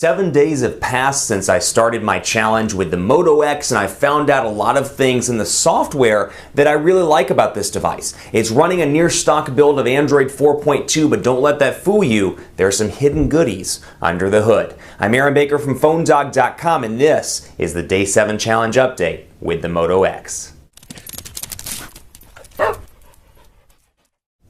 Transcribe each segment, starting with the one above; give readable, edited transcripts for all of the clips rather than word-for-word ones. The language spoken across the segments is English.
7 days have passed since I started my challenge with the Moto X, and I found out a lot of things in the software that I really like about this device. It's running a near stock build of Android 4.2, but don't let that fool you. There are some hidden goodies under the hood. I'm Aaron Baker from PhoneDog.com, and this is the Day 7 Challenge Update with the Moto X.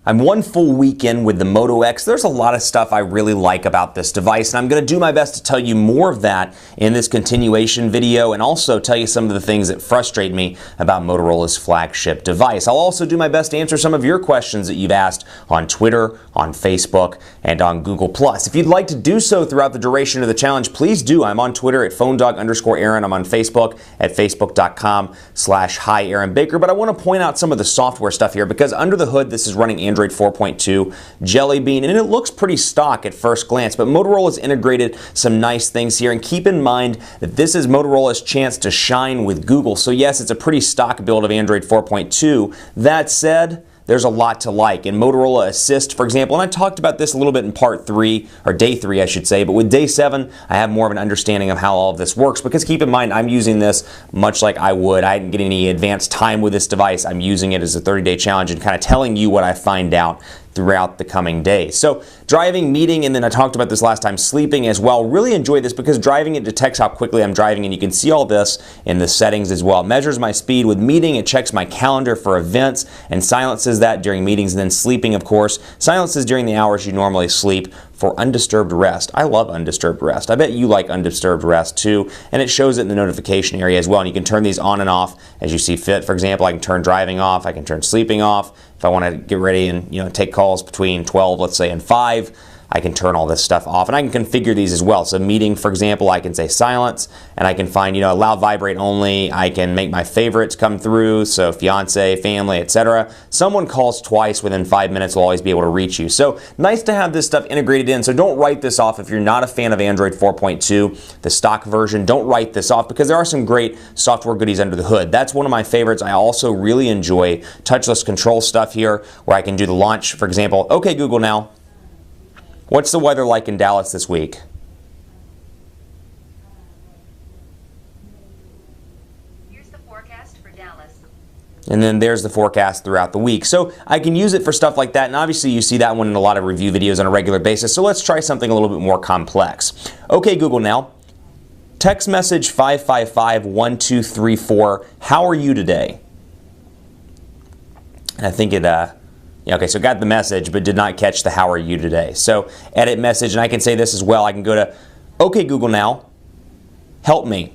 I'm one full week in with the Moto X. There's a lot of stuff I really like about this device, and I'm going to do my best to tell you more of that in this continuation video, and also tell you some of the things that frustrate me about Motorola's flagship device. I'll also do my best to answer some of your questions that you've asked on Twitter, on Facebook, and on Google+. If you'd like to do so throughout the duration of the challenge, please do. I'm on Twitter at PhoneDog_Aaron. I'm on Facebook at Facebook.com/HiAaronBaker. But I want to point out some of the software stuff here, because under the hood, this is running Android 4.2 Jelly Bean, and it looks pretty stock at first glance, but Motorola's integrated some nice things here, and keep in mind that this is Motorola's chance to shine with Google. So yes, it's a pretty stock build of Android 4.2. That said, there's a lot to like. In Motorola Assist, for example, and I talked about this a little bit in part 3, or day 3 I should say, but with day 7 I have more of an understanding of how all of this works, because keep in mind I'm using this much like I didn't get any advanced time with this device. I'm using it as a 30-day challenge and kind of telling you what I find out throughout the coming days. So driving, meeting, and then I talked about this last time, sleeping as well. Really enjoy this because driving, it detects how quickly I'm driving, and you can see all this in the settings as well. It measures my speed. With meeting, it checks my calendar for events and silences that during meetings. And then sleeping, of course, silences during the hours you normally sleep for undisturbed rest. I love undisturbed rest. I bet you like undisturbed rest too, and it shows it in the notification area as well. And you can turn these on and off as you see fit. For example, I can turn driving off, I can turn sleeping off. If I want to get ready and take calls between 12, let's say, and 5, I can turn all this stuff off, and I can configure these as well. So meeting, for example, I can say silence, and I can find, allow vibrate only. I can make my favorites come through, so fiance, family, etc. Someone calls twice within 5 minutes will always be able to reach you. So nice to have this stuff integrated in, so don't write this off if you're not a fan of Android 4.2, the stock version. Don't write this off, because there are some great software goodies under the hood. That's one of my favorites. I also really enjoy touchless control stuff here, where I can do the launch, for example. Okay, Google now. What's the weather like in Dallas this week? Here's the forecast for Dallas. And then there's the forecast throughout the week. So I can use it for stuff like that, and obviously you see that one in a lot of review videos on a regular basis. So let's try something a little bit more complex. Okay, Google now. Text message 555-1234. How are you today? And I think it okay, so got the message, but did not catch the how are you today. So edit message, and I can say this as well. I can go to, okay, Google now, help me.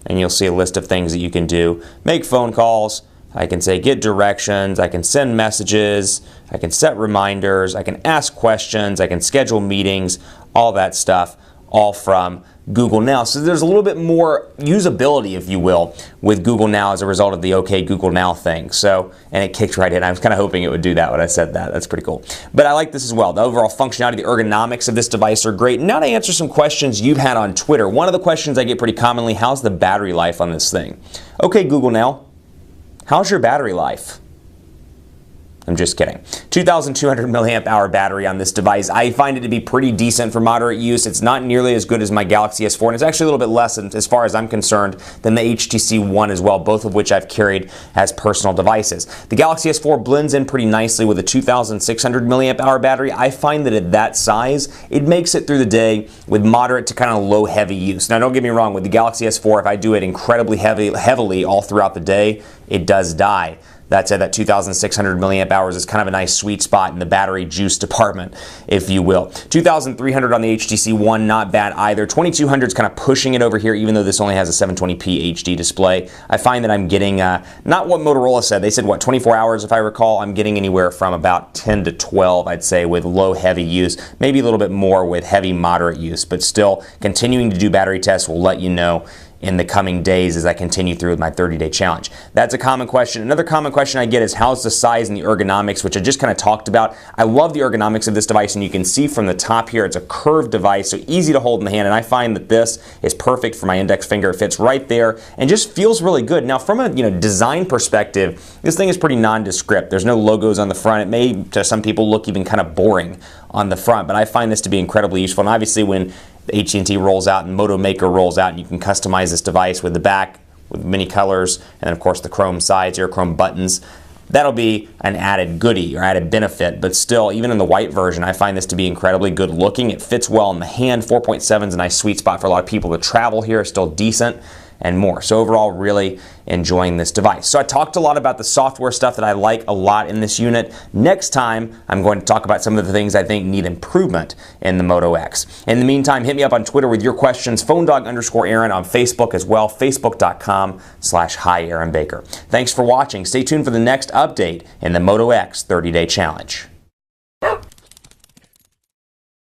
And you'll see a list of things that you can do. Make phone calls. I can say get directions. I can send messages. I can set reminders. I can ask questions. I can schedule meetings, all that stuff, all from Google Now. So there's a little bit more usability, if you will, with Google Now as a result of the OK Google Now thing. So, and it kicked right in. I was kind of hoping it would do that when I said that. That's pretty cool. But I like this as well. The overall functionality, the ergonomics of this device are great. Now to answer some questions you've had on Twitter. One of the questions I get pretty commonly, how's the battery life on this thing? OK Google Now, how's your battery life? I'm just kidding. 2,200 milliamp hour battery on this device. I find it to be pretty decent for moderate use. It's not nearly as good as my Galaxy S4, and it's actually a little bit less, as far as I'm concerned, than the HTC One as well, both of which I've carried as personal devices. The Galaxy S4 blends in pretty nicely with a 2,600 milliamp hour battery. I find that at that size, it makes it through the day with moderate to kind of low heavy use. Now don't get me wrong, with the Galaxy S4, if I do it incredibly heavily all throughout the day, it does die. That said, that 2,600 milliamp hours is kind of a nice sweet spot in the battery juice department, if you will. 2,300 on the HTC One, not bad either. 2,200 is kind of pushing it over here, even though this only has a 720p HD display. I find that I'm getting, not what Motorola said. They said, what, 24 hours if I recall? I'm getting anywhere from about 10 to 12, I'd say, with low heavy use. Maybe a little bit more with heavy moderate use, but still continuing to do battery tests will let you know in the coming days as I continue through with my 30-day challenge. That's a common question. Another common question I get is how's the size and the ergonomics, which I just kind of talked about. I love the ergonomics of this device, and you can see from the top here it's a curved device, so easy to hold in the hand, and I find that this is perfect for my index finger. It fits right there and just feels really good. Now from a design perspective, this thing is pretty nondescript. There's no logos on the front. It may to some people look even kind of boring on the front, but I find this to be incredibly useful. And obviously when AT&T rolls out and Moto Maker rolls out, and you can customize this device with the back with many colors, and then of course the chrome sides here, chrome buttons. That'll be an added goodie or added benefit, but still, even in the white version, I find this to be incredibly good looking. It fits well in the hand. 4.7 is a nice sweet spot for a lot of people. The travel here is still decent and more. So overall, really enjoying this device. So I talked a lot about the software stuff that I like a lot in this unit. Next time, I'm going to talk about some of the things I think need improvement in the Moto X. In the meantime, hit me up on Twitter with your questions, phonedog_Aaron on Facebook as well, facebook.com/HiAaronBaker. Thanks for watching. Stay tuned for the next update in the Moto X 30-Day Challenge.